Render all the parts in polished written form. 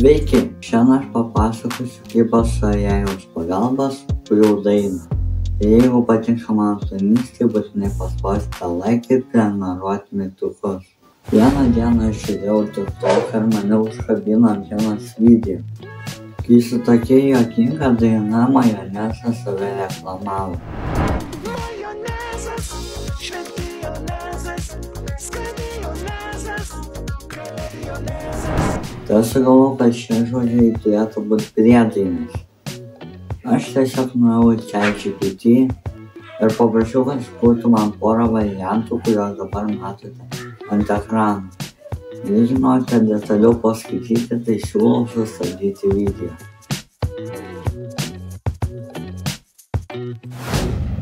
Sveiki, šiandien aš papasakosiu, kaip Asarėjaus pagalbos kuriu dainą. Jeigu patinka mano turinys, tai būtinai paspauskite like ir prenumeruoti mygtukus. Vieną dieną aš žiūrėjau TikTok ir mane užkabino vienas video. Kai su tokia juokinga daina majonezas save reklamavo. Tai sugalvojau, kad šie žodžiai turėtų būti priedainis. Aš tiesiog nuėjau į ChatGPT ir paprašiau, kad sukurtų man porą variantų, kuriuos dabar matote ant ekrano. Jei žinote detaliau paskaityti, tai siūlau sustabdyti video.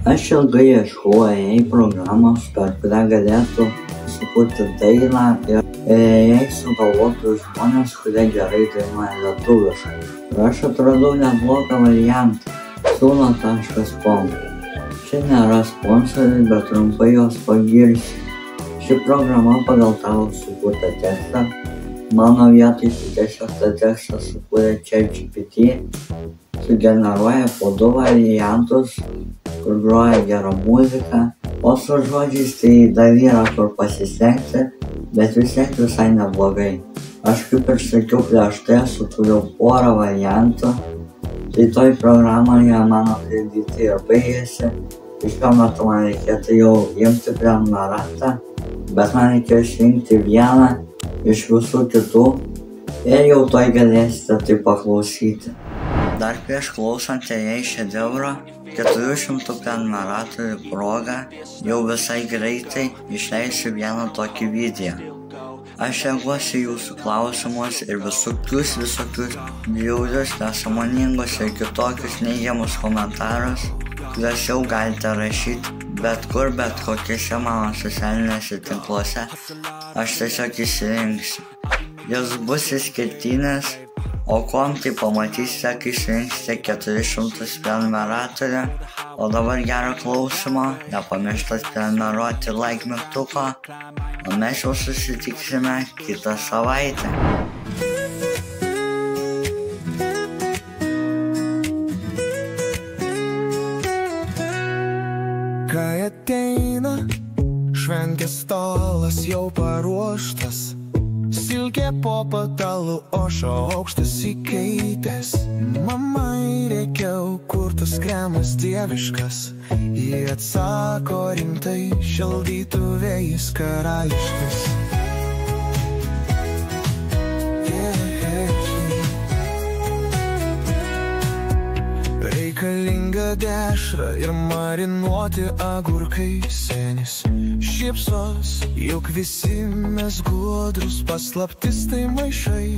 Aš ilgai ieškojau AI programos, per kurią galėtų sukurti dainą ir AI sugalvotų žmonės, kurie gerai dainuoja lietuviškai. Ir aš atradau neblogą variantą – Suno.com. Čia nėra sponsoriai, bet trumpai jos pagirsiu. Ši programa pagal tavo sukurtą tekstą. Mano vietoj tiesiog tą tekstą sukūrė ChatGPT, sugeneruoja po 2 variantus, kur groja gerą muziką, o su žodžiais tai dar yra kur pasistengti, bet vis tiek visai neblogai. Aš kaip ir sakiau prieš tai, sukūriau porą variantų, tai toj programoje mano kreditai ir baigėsi. Šiuo metu man reikėtų jau imti prenumeratą, bet man reikėjo išrinkti vieną iš visų kitų ir jau toj galėsite tai paklausyti. Dar prieš klausant AI šedevro 400 prenumeratorių proga jau visai greitai išleisiu vieną tokį video. Aš reaguosiu jūsų klausimus ir visokius bjaurius, nesąmoningus ir kitokius neigiamus komentarus, kuriuos jau galite rašyti bet kur, bet kokiuose mano socialinėse tinkluose. Aš tiesiog išsirinksiu. Jis bus išskirtinis, o kuom tai pamatysite, kai surinksite 400 prenumeratorių. O dabar gero klausimo, nepamirštat prenumeruoti like mygtuko, o mes jau susitiksime kitą savaitę. Kai ateina, šventės stalas jau paruoštas, silkė po patalu, o aukštas įkeitęs. Mamai reikiau, kur tas kremas dieviškas. Ji atsako rimtai, šaldytuvėjis karališkas. Reikalinga dešra ir marinuoti agurkai senis. Šypsos, juk visi mes gudrus, paslaptis tai maišai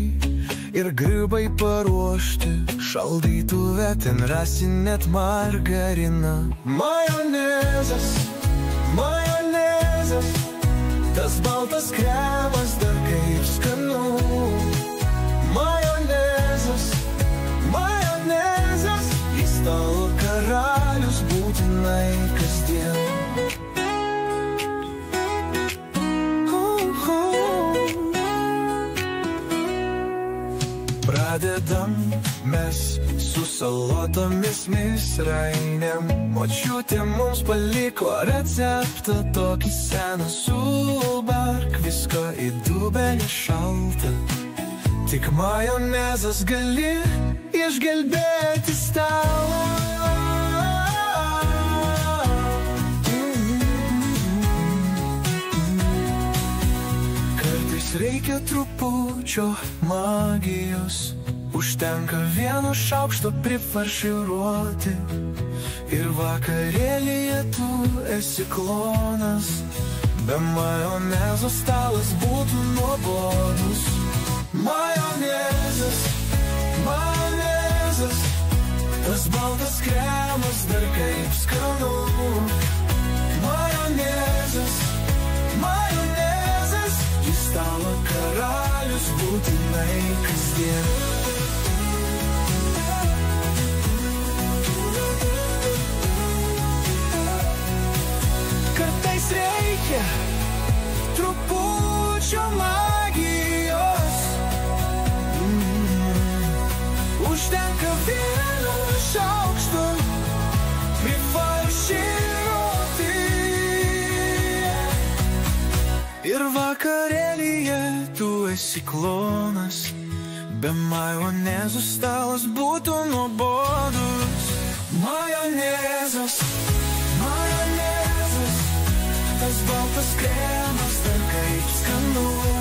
ir grybai paruošti. Šaldytuve ten rasi net margariną. Majonezas, majonezas, tas baltas kremas dar kaip skanu. Majonezas, majonezas, į stalo karalius būtinai kasdien. Pradedam mes su salotomis misrainėm. Močiutė mums paliko receptą tokį seną. Subark visko į dubelį šaltą, tik majonezas gali išgelbėti stalą. Kartais reikia trupučio magijos, užtenka vieno šaukšto prifarširuoti ir vakarėlyje tu esi klonas. Be majonezo stalas būtų nuobodus. Majonezas, majonezas, tas baltas kremas dar kaip skanu. Majonezas, majonezas, į stalą karalius būtinai kasdien. Kartais reikia trupučio magijos. Ir vakarėlyje tu esi klonas, be majonezų stalas būtų nuobodus. Majonezas, majonezas, tas baltas kremas, dar kaip skanu.